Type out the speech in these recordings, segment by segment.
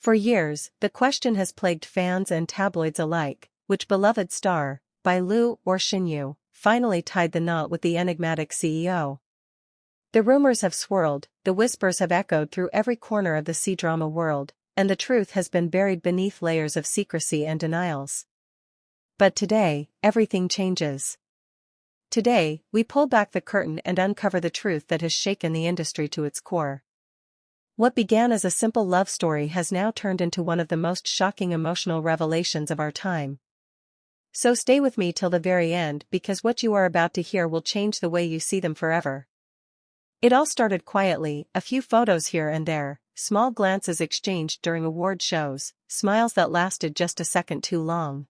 For years, the question has plagued fans and tabloids alike: which beloved star, Bai Lu or Shen Yue, finally tied the knot with the enigmatic CEO? The rumors have swirled, the whispers have echoed through every corner of the CDrama world, and the truth has been buried beneath layers of secrecy and denials. But today, everything changes. Today, we pull back the curtain and uncover the truth that has shaken the industry to its core. What began as a simple love story has now turned into one of the most shocking emotional revelations of our time. So stay with me till the very end, because what you are about to hear will change the way you see them forever. It all started quietly, a few photos here and there, small glances exchanged during award shows, smiles that lasted just a second too long.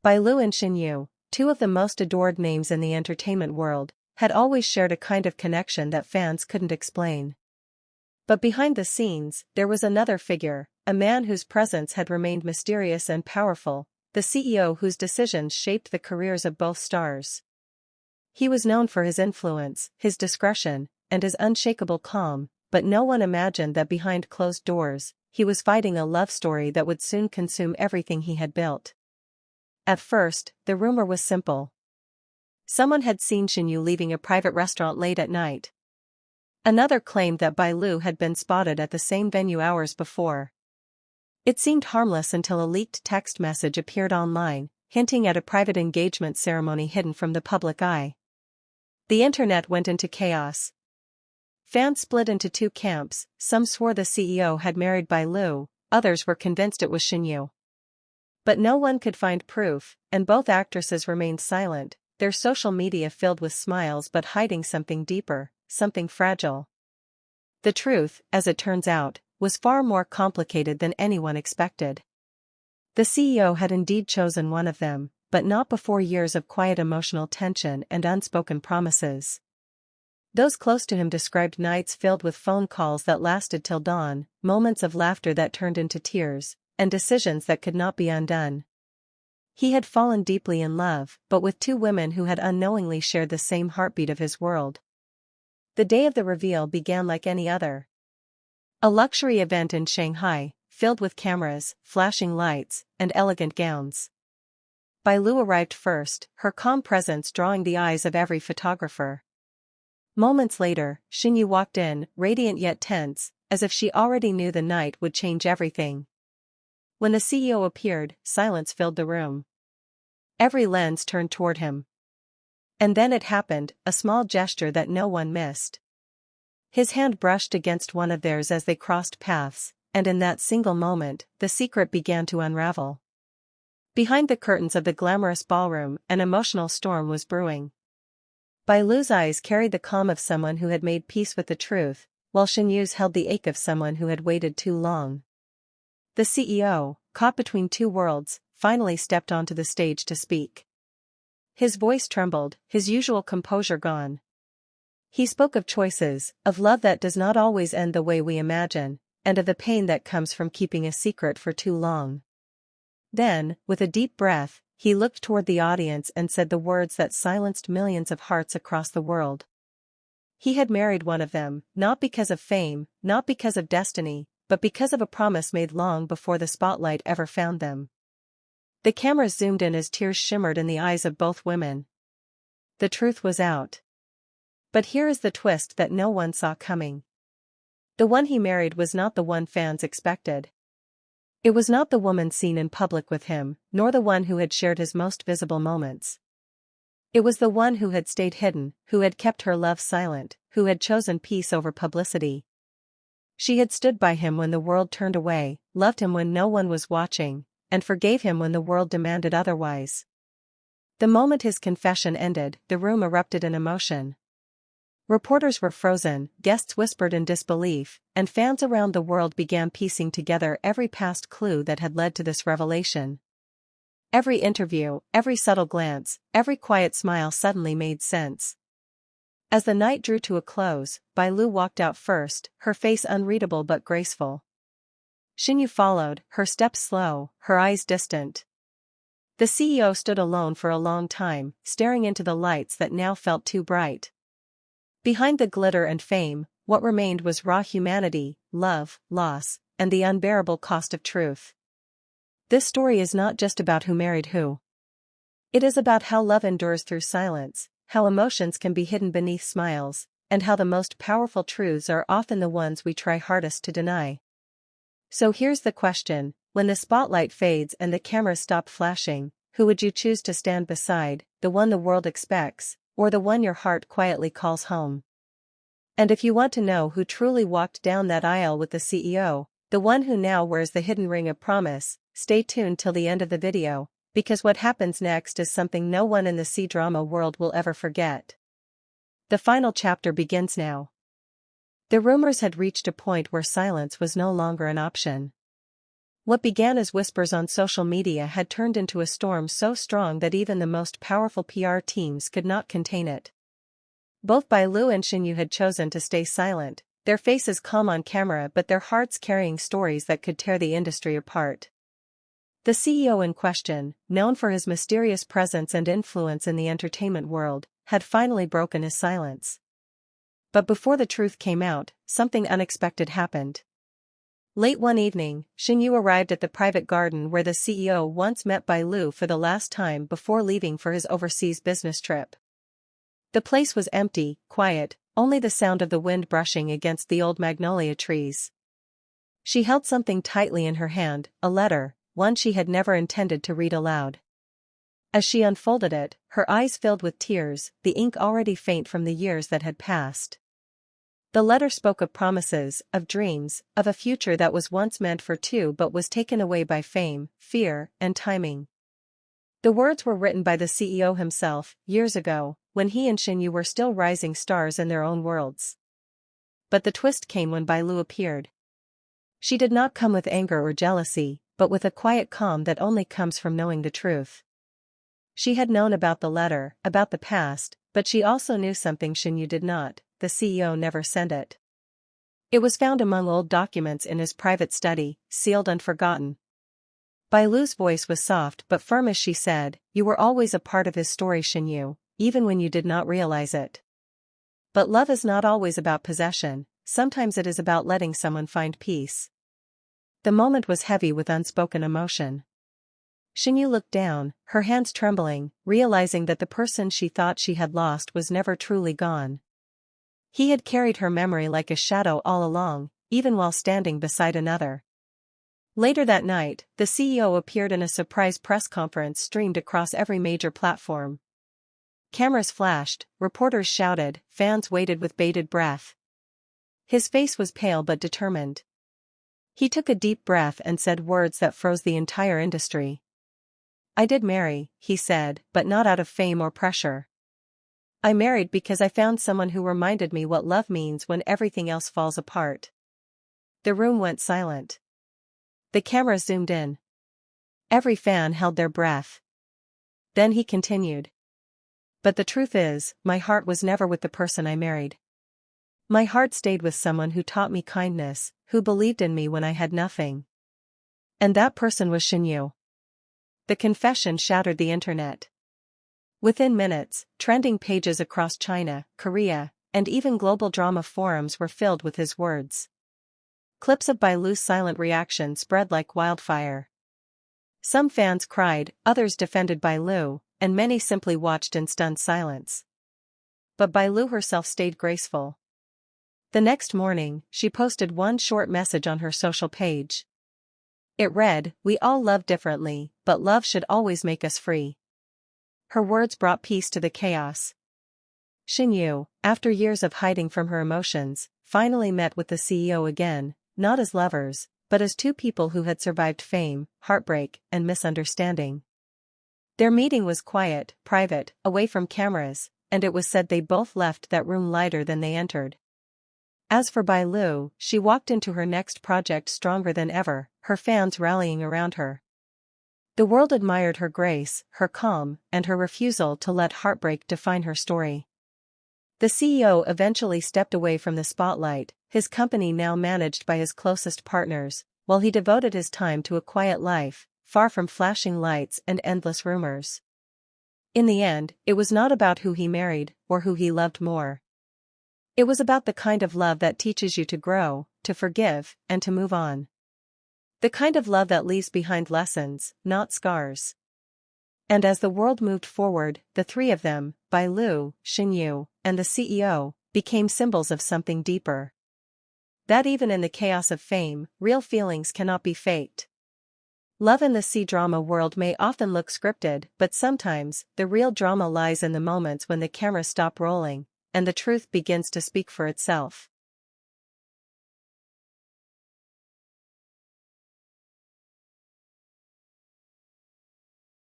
Bailu and Shen Yue, two of the most adored names in the entertainment world, had always shared a kind of connection that fans couldn't explain. But behind the scenes, there was another figure, a man whose presence had remained mysterious and powerful, the CEO whose decisions shaped the careers of both stars. He was known for his influence, his discretion, and his unshakable calm, but no one imagined that behind closed doors, he was fighting a love story that would soon consume everything he had built. At first, the rumor was simple. Someone had seen Shen Yue leaving a private restaurant late at night. Another claimed that Bai Lu had been spotted at the same venue hours before. It seemed harmless until a leaked text message appeared online, hinting at a private engagement ceremony hidden from the public eye. The internet went into chaos. Fans split into two camps: some swore the CEO had married Bai Lu, others were convinced it was Shen Yue. But no one could find proof, and both actresses remained silent, their social media filled with smiles but hiding something deeper, something fragile. The truth, as it turns out, was far more complicated than anyone expected. The CEO had indeed chosen one of them, but not before years of quiet emotional tension and unspoken promises. Those close to him described nights filled with phone calls that lasted till dawn, moments of laughter that turned into tears, and decisions that could not be undone. He had fallen deeply in love, but with two women who had unknowingly shared the same heartbeat of his world. The day of the reveal began like any other. A luxury event in Shanghai, filled with cameras, flashing lights, and elegant gowns. Bai Lu arrived first, her calm presence drawing the eyes of every photographer. Moments later, Shen Yue walked in, radiant yet tense, as if she already knew the night would change everything. When the CEO appeared, silence filled the room. Every lens turned toward him. And then it happened, a small gesture that no one missed. His hand brushed against one of theirs as they crossed paths, and in that single moment, the secret began to unravel. Behind the curtains of the glamorous ballroom, an emotional storm was brewing. Bai Lu's eyes carried the calm of someone who had made peace with the truth, while Shen Yue's held the ache of someone who had waited too long. The CEO, caught between two worlds, finally stepped onto the stage to speak. His voice trembled, his usual composure gone. He spoke of choices, of love that does not always end the way we imagine, and of the pain that comes from keeping a secret for too long. Then, with a deep breath, he looked toward the audience and said the words that silenced millions of hearts across the world. He had married one of them, not because of fame, not because of destiny, but because of a promise made long before the spotlight ever found them. The cameras zoomed in as tears shimmered in the eyes of both women. The truth was out. But here is the twist that no one saw coming. The one he married was not the one fans expected. It was not the woman seen in public with him, nor the one who had shared his most visible moments. It was the one who had stayed hidden, who had kept her love silent, who had chosen peace over publicity. She had stood by him when the world turned away, loved him when no one was watching, and forgave him when the world demanded otherwise. The moment his confession ended, the room erupted in emotion. Reporters were frozen, guests whispered in disbelief, and fans around the world began piecing together every past clue that had led to this revelation. Every interview, every subtle glance, every quiet smile suddenly made sense. As the night drew to a close, Bai Lu walked out first, her face unreadable but graceful. Shen Yue followed, her steps slow, her eyes distant. The CEO stood alone for a long time, staring into the lights that now felt too bright. Behind the glitter and fame, what remained was raw humanity, love, loss, and the unbearable cost of truth. This story is not just about who married who. It is about how love endures through silence, how emotions can be hidden beneath smiles, and how the most powerful truths are often the ones we try hardest to deny. So here's the question: when the spotlight fades and the cameras stop flashing, who would you choose to stand beside, the one the world expects, or the one your heart quietly calls home? And if you want to know who truly walked down that aisle with the CEO, the one who now wears the hidden ring of promise, stay tuned till the end of the video, because what happens next is something no one in the CDrama world will ever forget. The final chapter begins now. The rumors had reached a point where silence was no longer an option. What began as whispers on social media had turned into a storm so strong that even the most powerful PR teams could not contain it. Both Bai Lu and Shen Yue had chosen to stay silent, their faces calm on camera but their hearts carrying stories that could tear the industry apart. The CEO in question, known for his mysterious presence and influence in the entertainment world, had finally broken his silence. But before the truth came out, something unexpected happened. Late one evening, Shen Yue arrived at the private garden where the CEO once met Bai Lu for the last time before leaving for his overseas business trip. The place was empty, quiet, only the sound of the wind brushing against the old magnolia trees. She held something tightly in her hand, a letter, one she had never intended to read aloud. As she unfolded it, her eyes filled with tears, the ink already faint from the years that had passed. The letter spoke of promises, of dreams, of a future that was once meant for two but was taken away by fame, fear, and timing. The words were written by the CEO himself, years ago, when he and Shen Yue were still rising stars in their own worlds. But the twist came when Bai Lu appeared. She did not come with anger or jealousy, but with a quiet calm that only comes from knowing the truth. She had known about the letter, about the past, but she also knew something Shen Yue did not: the CEO never sent it. It was found among old documents in his private study, sealed and forgotten. Bai Lu's voice was soft but firm as she said, "You were always a part of his story, Shen Yue, even when you did not realize it. But love is not always about possession, sometimes it is about letting someone find peace." The moment was heavy with unspoken emotion. Shen Yue looked down, her hands trembling, realizing that the person she thought she had lost was never truly gone. He had carried her memory like a shadow all along, even while standing beside another. Later that night, the CEO appeared in a surprise press conference streamed across every major platform. Cameras flashed, reporters shouted, fans waited with bated breath. His face was pale but determined. He took a deep breath and said words that froze the entire industry. "I did marry," he said, "but not out of fame or pressure. I married because I found someone who reminded me what love means when everything else falls apart." The room went silent. The camera zoomed in. Every fan held their breath. Then he continued. "But the truth is, my heart was never with the person I married. My heart stayed with someone who taught me kindness, who believed in me when I had nothing. And that person was Shen Yue." The confession shattered the internet. Within minutes, trending pages across China, Korea, and even global drama forums were filled with his words. Clips of Bai Lu's silent reaction spread like wildfire. Some fans cried, others defended Bai Lu, and many simply watched in stunned silence. But Bai Lu herself stayed graceful. The next morning, she posted one short message on her social page. It read, "We all love differently, but love should always make us free." Her words brought peace to the chaos. Shen Yue, after years of hiding from her emotions, finally met with the CEO again, not as lovers, but as two people who had survived fame, heartbreak, and misunderstanding. Their meeting was quiet, private, away from cameras, and it was said they both left that room lighter than they entered. As for Bai Lu, she walked into her next project stronger than ever, her fans rallying around her. The world admired her grace, her calm, and her refusal to let heartbreak define her story. The CEO eventually stepped away from the spotlight, his company now managed by his closest partners, while he devoted his time to a quiet life, far from flashing lights and endless rumors. In the end, it was not about who he married, or who he loved more. It was about the kind of love that teaches you to grow, to forgive, and to move on. The kind of love that leaves behind lessons, not scars. And as the world moved forward, the three of them, Bai Lu, Shen Yue, and the CEO, became symbols of something deeper. That even in the chaos of fame, real feelings cannot be faked. Love in the CDrama world may often look scripted, but sometimes, the real drama lies in the moments when the cameras stop rolling, and the truth begins to speak for itself.